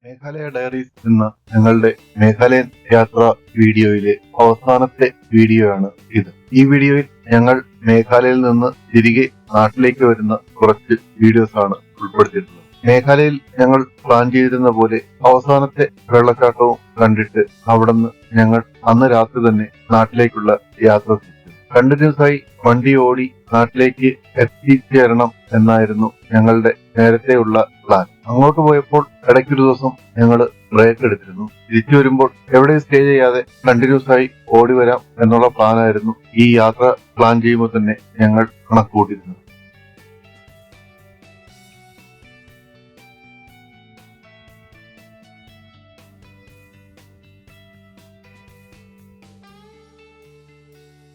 Meghalaya diaries എന്ന ഞങ്ങളുടെ മേഘാലയൻ യാത്രാ വീഡിയോയിലെ അവസാനത്തെ വീഡിയോ ആണ് ഇത്. ഈ വീഡിയോയിൽ ഞങ്ങൾ മേഘാലയയിൽ നിന്ന് തിരികെ നാട്ടിലേക്ക് വരുന്ന കുറച്ച് വീഡിയോസ് ആണ് ഉൾപ്പെടുത്തിയിട്ടുള്ളത്. മേഘാലയയിൽ ഞങ്ങൾ പ്ലാൻ ചെയ്തിരുന്ന പോലെ അവസാനത്തെ വെള്ളച്ചാട്ടവും കണ്ടിട്ട് അവിടുന്ന് ഞങ്ങൾ അന്ന് രാത്രി തന്നെ നാട്ടിലേക്കുള്ള യാത്ര തിരിച്ചു. കണ്ടിന്യൂസ് ആയി വണ്ടി ഓടി നാട്ടിലേക്ക് എത്തിച്ചേരണം എന്നായിരുന്നു ഞങ്ങളുടെ നേരത്തെയുള്ള പ്ലാൻ. അങ്ങോട്ട് പോയപ്പോൾ ഇടയ്ക്കൊരു ദിവസം ഞങ്ങൾ ബ്രേക്ക് എടുത്തിരുന്നു. തിരിച്ചു വരുമ്പോൾ എവിടെയും സ്റ്റേ ചെയ്യാതെ കണ്ടിന്യൂസ് ആയി ഓടി വരാം എന്നുള്ള പ്ലാനായിരുന്നു ഈ യാത്ര പ്ലാൻ ചെയ്യുമ്പോൾ തന്നെ ഞങ്ങൾ കണക്കുകൂട്ടിയിരുന്നത്.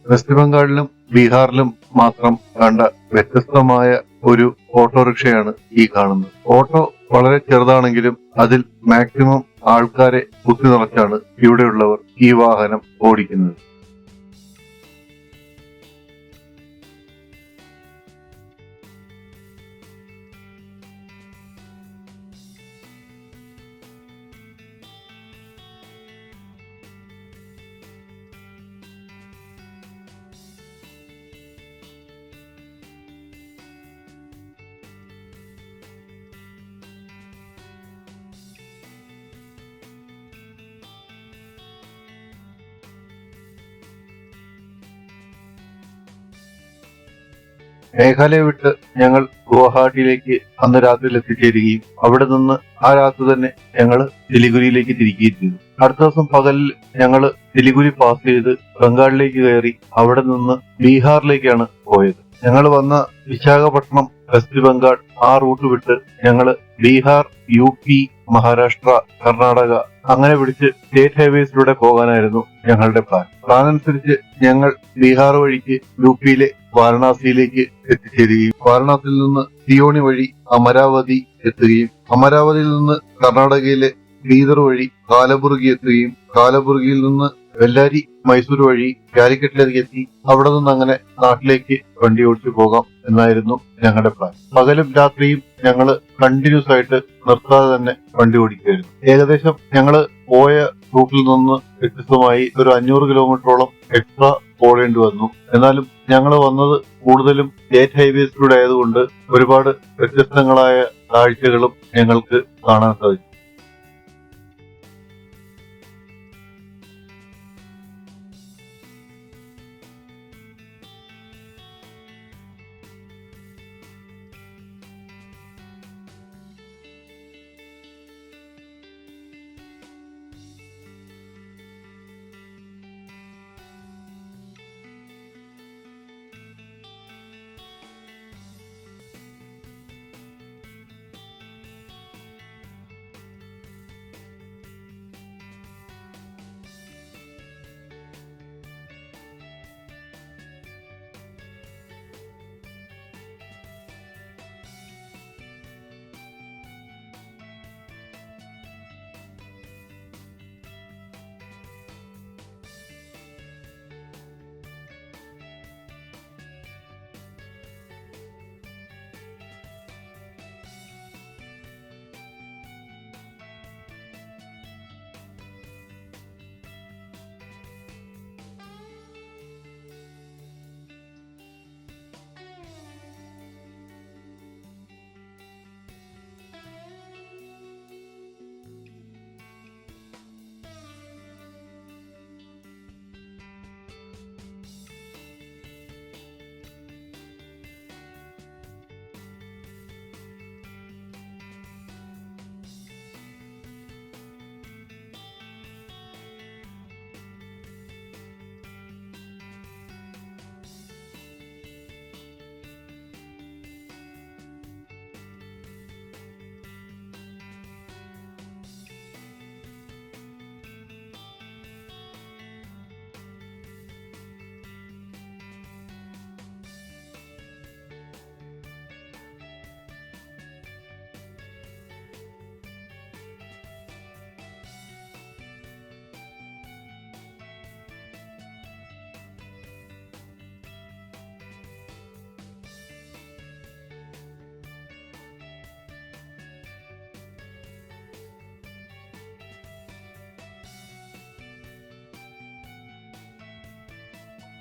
വെസ്റ്റ് ബംഗാളിലും ബീഹാറിലും മാത്രം കണ്ട വ്യത്യസ്തമായ ഒരു ഓട്ടോറിക്ഷയാണ് ഈ കാണുന്നത്. ഓട്ടോ വളരെ ചെറുതാണെങ്കിലും അതിൽ മാക്സിമം ആൾക്കാരെ കുത്തി നിറച്ചാണ് ഇവിടെയുള്ളവർ ഈ വാഹനം ഓടിക്കുന്നത്. മേഘാലയ വിട്ട് ഞങ്ങൾ ഗുവാഹട്ടിയിലേക്ക് അന്ന് രാത്രിയിൽ എത്തിച്ചേരുകയും അവിടെ നിന്ന് ആ രാത്രി തന്നെ ഞങ്ങൾ സിലിഗുരിയിലേക്ക് തിരിക്കുകയും ചെയ്തു. അടുത്ത ദിവസം പകലിൽ ഞങ്ങൾ സിലിഗുരി പാസ് ചെയ്ത് ബംഗാളിലേക്ക് കയറി അവിടെ നിന്ന് ബീഹാറിലേക്കാണ് പോയത്. ഞങ്ങൾ വന്ന വിശാഖപട്ടണം, വെസ്റ്റ് ബംഗാൾ ആ റൂട്ട് വിട്ട് ഞങ്ങള് ബീഹാർ, UP, മഹാരാഷ്ട്ര, കർണാടക അങ്ങനെ പിടിച്ച് സ്റ്റേറ്റ് ഹൈവേസിലൂടെ പോകാനായിരുന്നു ഞങ്ങളുടെ പ്ലാൻ അനുസരിച്ച് ഞങ്ങൾ ബീഹാർ വഴിക്ക് UPയിലെ വാരണാസിയിലേക്ക് എത്തിച്ചേരുകയും വാരണാസിയിൽ നിന്ന് സിയോണി വഴി അമരാവതി എത്തുകയും അമരാവതിയിൽ നിന്ന് കർണാടകയിലെ ബീദർ വഴി കാലബുർഗി എത്തുകയും കാലബുർഗിയിൽ നിന്ന് വെല്ലാരി, മൈസൂർ വഴി കാലിക്കറ്റിലേക്ക് എത്തി അവിടെ നിന്ന് അങ്ങനെ നാട്ടിലേക്ക് വണ്ടി ഓടിച്ചു പോകാം എന്നായിരുന്നു ഞങ്ങളുടെ പ്ലാൻ. പകലും രാത്രിയും ഞങ്ങള് കണ്ടിന്യൂസ് ആയിട്ട് നിർത്താതെ തന്നെ വണ്ടി ഓടിക്കുകയായിരുന്നു. ഏകദേശം ഞങ്ങള് പോയ റൂട്ടിൽ നിന്ന് വ്യത്യസ്തമായി ഒരു 500 കിലോമീറ്ററോളം എക്സ്ട്രാ പോകേണ്ടി വന്നു. എന്നാലും ഞങ്ങൾ വന്നത് കൂടുതലും സ്റ്റേറ്റ് ഹൈവേസിലൂടെ ആയതുകൊണ്ട് ഒരുപാട് വ്യത്യസ്തങ്ങളായ കാഴ്ചകളും ഞങ്ങൾക്ക് കാണാൻ സാധിച്ചു.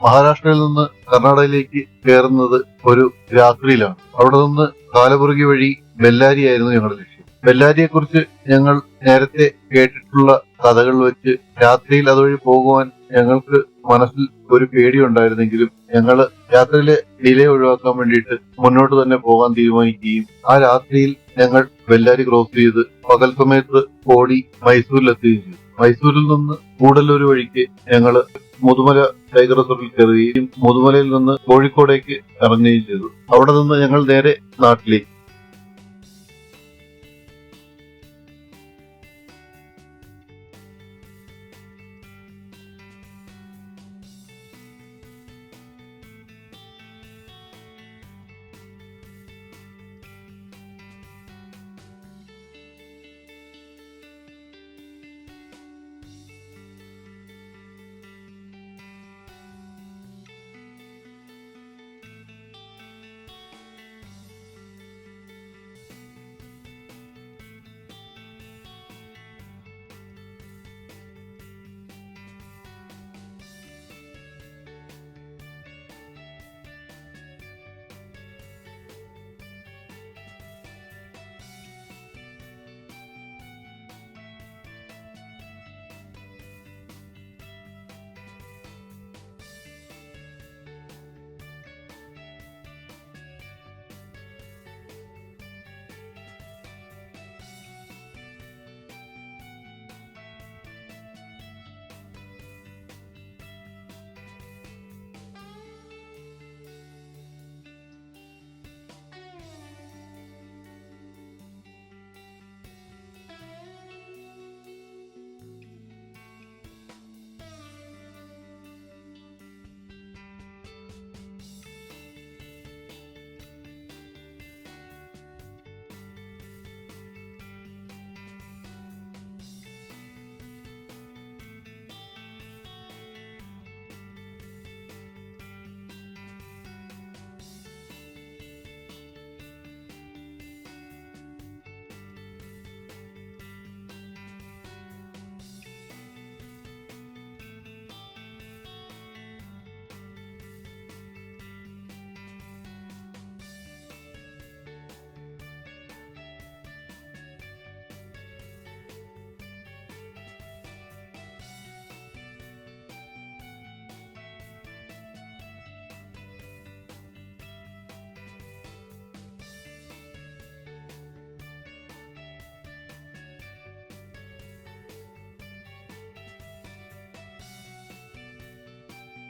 മഹാരാഷ്ട്രയിൽ നിന്ന് കർണാടകയിലേക്ക് കയറുന്നത് ഒരു രാത്രിയിലാണ്. അവിടെ നിന്ന് കാലബുർഗി വഴി ബെല്ലാരി ആയിരുന്നു ഞങ്ങളുടെ ലക്ഷ്യം. ബെല്ലാരിയെ കുറിച്ച് ഞങ്ങൾ നേരത്തെ കേട്ടിട്ടുള്ള കഥകൾ വെച്ച് രാത്രിയിൽ അതുവഴി പോകുവാൻ ഞങ്ങൾക്ക് മനസ്സിൽ ഒരു പേടിയുണ്ടായിരുന്നെങ്കിലും ഞങ്ങൾ യാത്രയിലെ ഡിലേ ഒഴിവാക്കാൻ വേണ്ടിയിട്ട് മുന്നോട്ട് തന്നെ പോകാൻ തീരുമാനിക്കുകയും ആ രാത്രിയിൽ ഞങ്ങൾ ബെല്ലാരി ക്രോസ് ചെയ്ത് പകൽ സമയത്ത് ഓടി മൈസൂരിലെത്തുകയും ചെയ്തു. മൈസൂരിൽ നിന്ന് കൂടല്ലൂർ വഴിക്ക് ഞങ്ങള് മുതുമല ടൈഗർ റിസർവിൽ കയറുകയും മുതുമലയിൽ നിന്ന് കോഴിക്കോടേക്ക് ഇറങ്ങുകയും ചെയ്തു. അവിടെ നിന്ന് ഞങ്ങൾ നേരെ നാട്ടിലേക്ക്.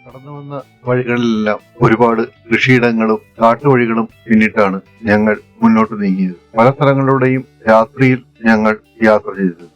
കടന്നു വന്ന വഴികളിലെല്ലാം ഒരുപാട് കൃഷിയിടങ്ങളും കാട്ടുവഴികളും പിന്നിട്ടാണ് ഞങ്ങൾ മുന്നോട്ട് നീങ്ങിയത്. പല സ്ഥലങ്ങളുടെയും രാത്രിയിൽ ഞങ്ങൾ യാത്ര ചെയ്തത്.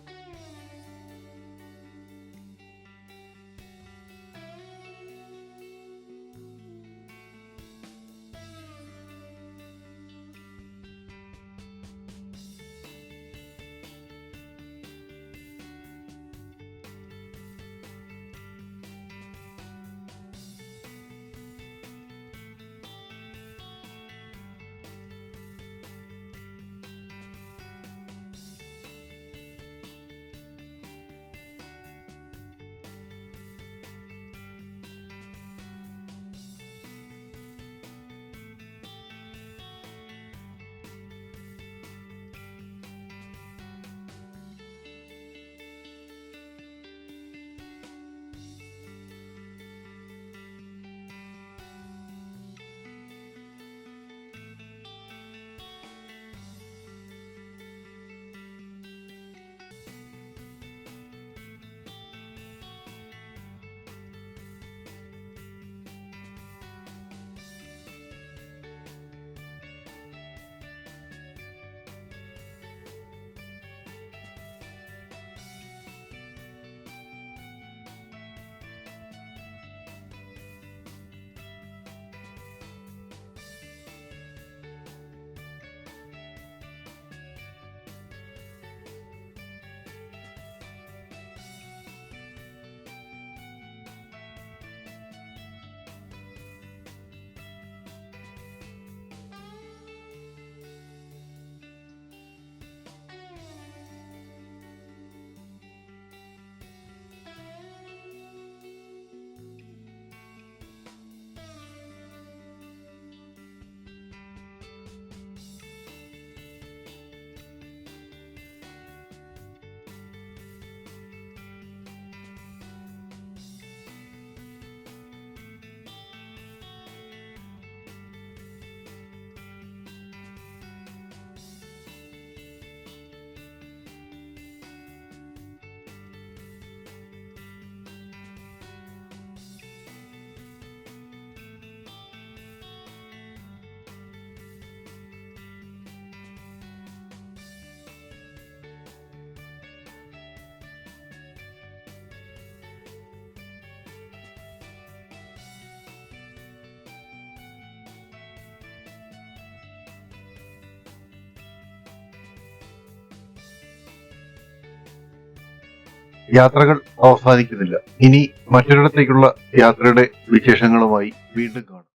യാത്രകൾ അവസാനിക്കുന്നില്ല. ഇനി മറ്റൊരിടത്തേക്കുള്ള യാത്രയുടെ വിശേഷങ്ങളുമായി വീണ്ടും കാണാം.